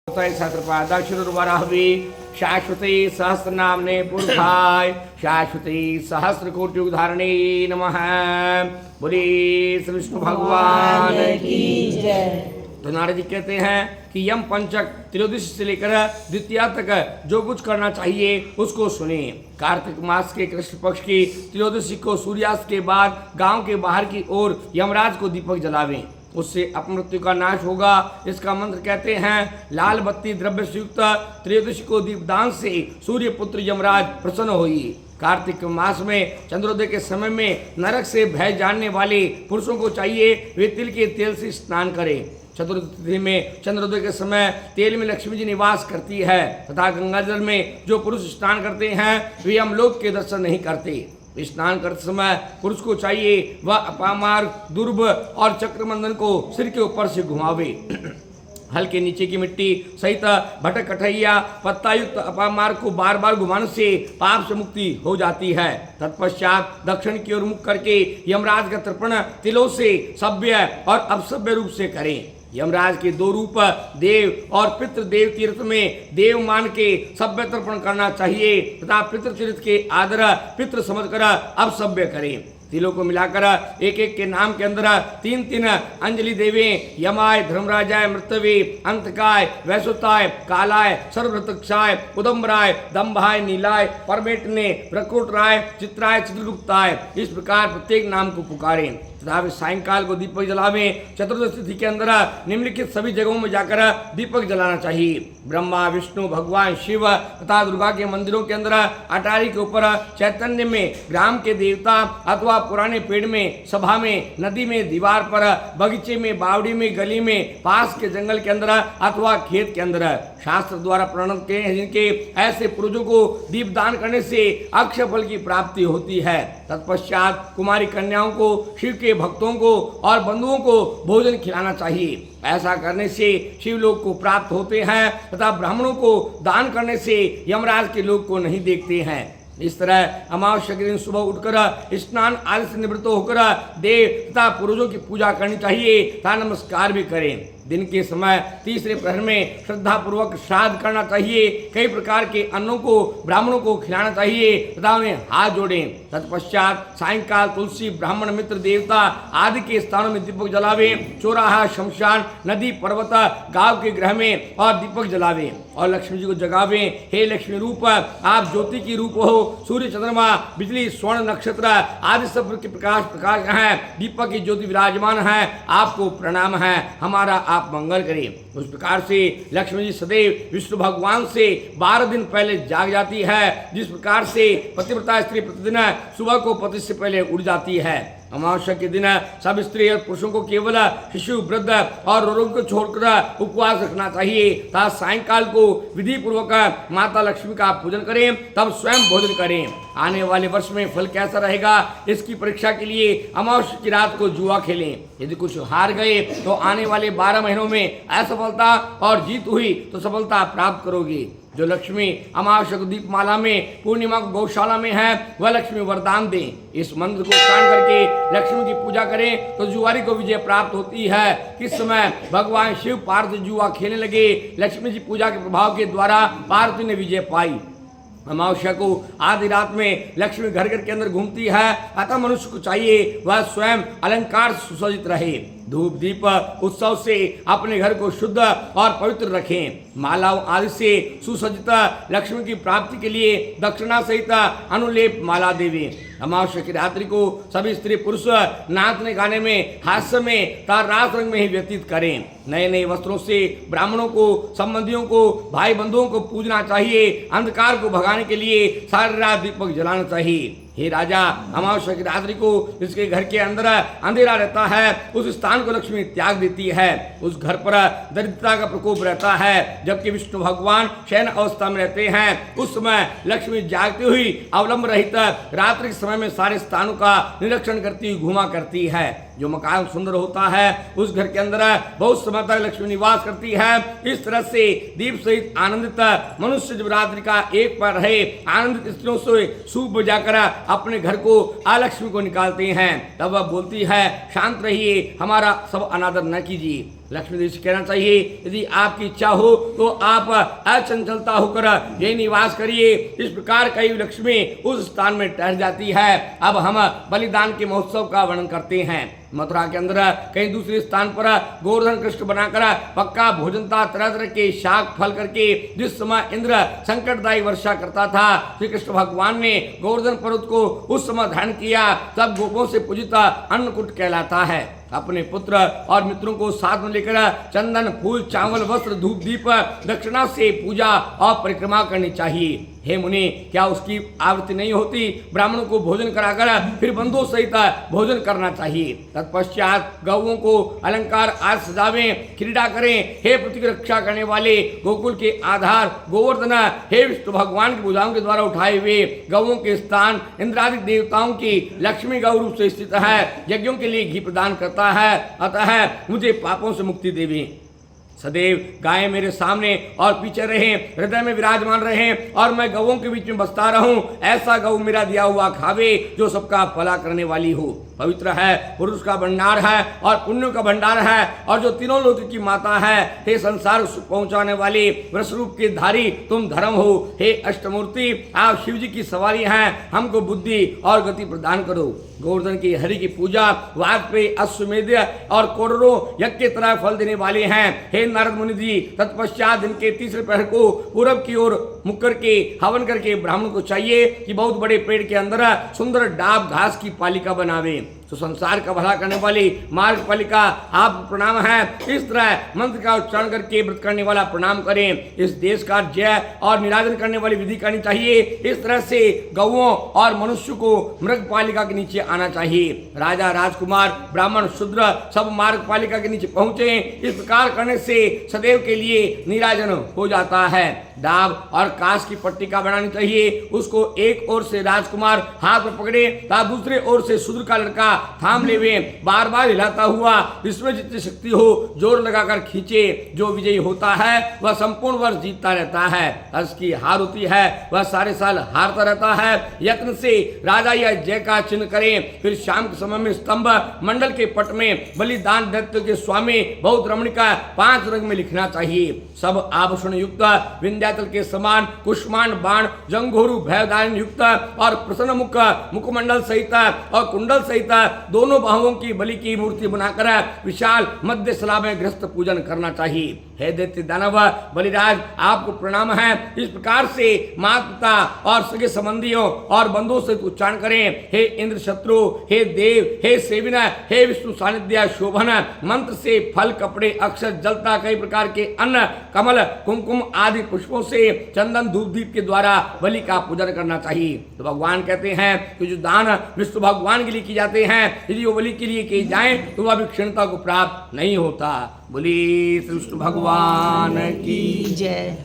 सहस्रपादाक्षरवराहवे शाश्वते सहस्रनाम्ने पुरुषाय शाश्वते सहस्रकोटियुगधारणे नमः। बोले श्री विष्णु भगवान की जय। तो नारद जी कहते हैं कि यम पंचक त्रयोदशी से लेकर द्वितीया तक जो कुछ करना चाहिए उसको सुने। कार्तिक मास के कृष्ण पक्ष की त्रयोदशी को सूर्यास्त के बाद गांव के बाहर की ओर यमराज को दीपक जलावें, उससे अपमृत्यु का नाश होगा। इसका मंत्र कहते हैं, लाल बत्ती द्रव्य से युक्त त्रयोदशी को दीपदान से सूर्य पुत्र यमराज प्रसन्न होइए। कार्तिक मास में चंद्रोदय के समय में नरक से भय जानने वाले पुरुषों को चाहिए वे तिल के तेल से स्नान करें। चतुर्थी में चंद्रोदय के समय तेल में लक्ष्मी जी निवास करती है तथा गंगाजल में जो पुरुष स्नान करते हैं वे यमलोक के दर्शन नहीं करते। स्नान करते समय पुरुष को चाहिए वह अपामार्ग, दुर्भ और चक्रमंदन को सिर के ऊपर से घुमावे। हल्के नीचे की मिट्टी सहित भटक कठैया पत्ता युक्त अपामार्ग को बार बार घुमाने से पाप से मुक्ति हो जाती है। तत्पश्चात दक्षिण की ओर मुख करके यमराज का तर्पण तिलों से सभ्य और अपसभ्य रूप से करें। यमराज के दो रूप देव और पितृदेव तीर्थ में देव मान के सभ्य तर्पण करना चाहिए तथा पितृतीर्थ के आदर पितृ समझकर अपसभ्य करें। तिलों को मिलाकर एक एक के नाम के अंदर तीन तीन अंजलि देवें। यमाय, धर्मराजाय, मृतवे, अंतकाय, वैसुताय, कालाय, सर्वभृतक्षाय, उदम्बराय, दम्भाय, नीलाय, परमेटने, प्रकोटराय, चित्राय, चित्रगुप्ताय, इस प्रकार प्रत्येक नाम को पुकारें तथा वे सायंकाल को दीपक जलावें। चतुर्दशी तिथि के अंदर निम्नलिखित सभी जगहों में जाकर दीपक जलाना चाहिए। ब्रह्मा, विष्णु, भगवान शिव तथा दुर्गा के मंदिरों के अंदर अटारी के ऊपर, चैतन्य में, ग्राम के देवता अथवा पुराने पेड़ में, सभा में, नदी में, दीवार पर, बगीचे में, बावड़ी में, गली में, पास के जंगल के अंदर अथवा खेत के अंदर। शास्त्र द्वारा प्रणत के हैं जिनके ऐसे पुरुषों को दीपदान करने से अक्षय फल की प्राप्ति होती है। तत्पश्चात कुमारी कन्याओं को, शिव के भक्तों को और बंधुओं को भोजन खिलाना चाहिए। ऐसा करने से शिवलोक को प्राप्त होते हैं तथा ब्राह्मणों को दान करने से यमराज के लोक को नहीं देखते हैं। इस तरह अमावस्या के दिन सुबह उठकर स्नान आदि से निवृत्त होकर देव तथा पुरुषों की पूजा करनी चाहिए तथा नमस्कार भी करें। दिन के समय तीसरे प्रहर में श्रद्धा पूर्वक श्राद्ध करना चाहिए। कई प्रकार के अन्नों को ब्राह्मणों को खिलाना चाहिए तथा उन्हें हाथ जोड़ें। तत्पश्चात सायंकाल तुलसी, ब्राह्मण मित्र, देवता आदि के स्थानों में दीपक जलावे। चौराहा, शमशान, नदी, पर्वत, गांव के गृह में और दीपक जलावे और लक्ष्मी जी को जगावे। हे लक्ष्मी रूप, आप ज्योति की रूप हो। सूर्य, चंद्रमा, बिजली, स्वर्ण, नक्षत्र आदि सब के प्रकाश है। दीपक की ज्योति विराजमान है। आपको प्रणाम है। हमारा आप मंगल करें। उस प्रकार से लक्ष्मी जी सदैव विष्णु भगवान से 12 दिन पहले जाग जाती है। जिस प्रकार से पतिव्रता स्त्री प्रतिदिन सुबह को पति से पहले उठ जाती है। अमावस्या के दिन सब स्त्री और पुरुषों को केवल शिशु, वृद्ध और रोग को छोड़कर उपवास रखना चाहिए तथा सायंकाल को विधि पूर्वक माता लक्ष्मी का पूजन करें, तब स्वयं भोजन करें। आने वाले वर्ष में फल कैसा रहेगा इसकी परीक्षा के लिए अमावस्या की रात को जुआ खेलें। यदि कुछ हार गए तो आने वाले 12 महीनों में असफलता और जीत हुई तो सफलता प्राप्त करोगे। जो लक्ष्मी अमावस्या को दीपमाला में, पूर्णिमा को गौशाला में है वह लक्ष्मी वरदान दें। इस मंत्र को उच्चारण करके लक्ष्मी की पूजा करें तो जुआरी को विजय प्राप्त होती है। किस समय भगवान शिव पार्वती जुआ खेलने लगे, लक्ष्मी जी पूजा के प्रभाव के द्वारा पार्वती ने विजय पाई। अमावस्या को आधी रात में लक्ष्मी घर घर के अंदर घूमती है, अतः मनुष्य को चाहिए वह स्वयं अलंकार सुसज्जित रहे। धूप दीप उत्सव से अपने घर को शुद्ध और पवित्र रखें। मालाओं आदि से सुसज्जित लक्ष्मी की प्राप्ति के लिए दक्षिणा सहित अनुलेप माला देवें। अमावस्या की रात्रि को सभी स्त्री पुरुष नाचने गाने में, हास्य में तथा रास रंग में ही व्यतीत करें। नए नए वस्त्रों से ब्राह्मणों को, संबंधियों को, भाई बंधुओं को पूजना चाहिए। अंधकार को भगाने के लिए सारी रात दीपक जलाना चाहिए। हे राजा, अमावस्या की रात्रि को जिसके घर के अंदर अंधेरा रहता है उस स्थान को लक्ष्मी त्याग देती है। उस घर पर दरिद्रता का प्रकोप रहता है। जबकि विष्णु भगवान शयन अवस्था में रहते हैं उस समय लक्ष्मी जागती हुई अवलंब रहित रात्रि के समय में सारे स्थानों का निरीक्षण करती हुई घुमा करती है। जो मकान सुंदर होता है उस घर के अंदर बहुत समय तक लक्ष्मी निवास करती है। इस तरह से दीप सहित आनंदित मनुष्य जब रात्रि का एक पर रहे, आनंदित स्त्रियों से सूप बजाकर अपने घर को अलक्ष्मी को निकालते हैं, तब वह बोलती है, शांत रहिए, हमारा सब अनादर न कीजिए। लक्ष्मी देवी से कहना चाहिए यदि आपकी इच्छा हो तो आप अचंचलता होकर ये निवास करिए। इस प्रकार कई लक्ष्मी उस स्थान में ठहर जाती है। अब हम बलिदान के महोत्सव का वर्णन करते हैं। मथुरा के अंदर कहीं दूसरे स्थान पर गोवर्धन कृष्ण बनाकर पक्का भोजन था, तरह तरह के शाक फल करके। जिस समय इंद्र संकटदायी वर्षा करता था, श्री कृष्ण भगवान ने गोवर्धन पर्वत को उस समय धारण किया। तब गोपों से पूजित अन्नकूट कहलाता है। अपने पुत्र और मित्रों को साथ में लेकर चंदन, फूल, चावल, वस्त्र, धूप, दीप, दक्षिणा से पूजा और परिक्रमा करनी चाहिए। हे मुनि, क्या उसकी आवृत्ति नहीं होती? ब्राह्मणों को भोजन कराकर फिर बंधुओं सहित भोजन करना चाहिए। तत्पश्चात गौओं को अलंकार आज सजावें, क्रीड़ा करें। हे पृथ्वी की रक्षा करने वाले, गोकुल के आधार गोवर्धन, हे विष्णु भगवान की भुजाओं के द्वारा उठाए हुए गौओं के स्थान इंद्रादि देवताओं की लक्ष्मी गौ रूप से स्थित है। यज्ञों के लिए घी प्रदान करता है, अतः मुझे पापों से मुक्ति देवी। सदैव गायें मेरे सामने और पीछे रहें, हृदय में विराजमान रहें और मैं गौओं के बीच में बसता रहूं। ऐसा गौ मेरा दिया हुआ खावे जो सबका भला करने वाली हो। पवित्र है, पुरुष का भंडार है और पुण्यों का भंडार है और जो तीनों लोक की माता है। हे संसार सुख पहुंचाने वाले वृष रूप के धारी तुम धर्म हो। हे अष्टमूर्ति, आप शिव जी की सवारी हैं, हमको बुद्धि और गति प्रदान करो। गोवर्धन की हरि की पूजा वाजपेयी, अश्वमेध और कोडरों यज्ञ के तरह फल देने वाले हैं। हे नारद मुनि जी, तत्पश्चात दिन के तीसरे पहर को पूरब की ओर मुख करके हवन करके ब्राह्मण को चाहिए कि बहुत बड़े पेड़ के अंदर सुंदर डाब घास की पालिका बनावे। तो संसार का भला करने वाली मार्ग पालिका आप प्रणाम है। इस तरह मंत्र का उच्चारण करके व्रत करने वाला प्रणाम करें। इस देश का जय और निराजन करने वाली विधि करनी चाहिए। इस तरह से गौओं और मनुष्य को मृग पालिका के नीचे आना चाहिए। राजा, राजकुमार, ब्राह्मण, शूद्र सब मार्ग पालिका के नीचे पहुंचे। इस प्रकार करने से सदैव के लिए निराजन हो जाता है। डाब और कांच की पट्टिका बनानी चाहिए। उसको एक ओर से राजकुमार हाथ में पकड़े तथा दूसरे ओर से शूद्र का लड़का थाम लेवे। बार बार हिलाता हुआ जिसमें जितनी शक्ति हो जोर लगाकर खींचे। जो विजयी होता है वह संपूर्ण वर्ष जीतता रहता है। हर्ष की हार होती है, वह सारे साल हारता रहता है। यत्न से राजा यह जय का चिन्ह करें। फिर शाम के समय में स्तंभ मंडल के पट में बलिदान दैत्य के स्वामी बहुत रमणिका 5 रंग में लिखना चाहिए। सब आभूषण युक्त विंध्याचल के समान कुष्मांड बाण जंघोरु भयदान युक्त और प्रसन्न मुख मुखमंडल सहित और कुंडल सहित दोनों बाहुओं की बलि की मूर्ति बनाकर विशाल मध्य सला में गृहस्थ पूजन करना चाहिए। हे दैत्य दानव बलिराज, आपको प्रणाम है। इस प्रकार से माता पिता और सगे संबंधियों और बंधुओं से उच्चारण करें। हे इंद्र शत्रु, हे देव, हे सेविन, हे विष्णु सानिध्य शोभन। मंत्र से फल, कपड़े, अक्षर, जलता कई प्रकार के अन्न, कमल, कुमकुम आदि पुष्पों से चंदन धूप दीप के द्वारा बलि का पूजन करना चाहिए। तो भगवान कहते हैं कि जो दान विष्णु भगवान के लिए किए जाते हैं, यदि वो बलि के लिए किए जाएं तो वह भी क्षीणता को प्राप्त नहीं होता। बोली श्री विष्णु भगवान की जय।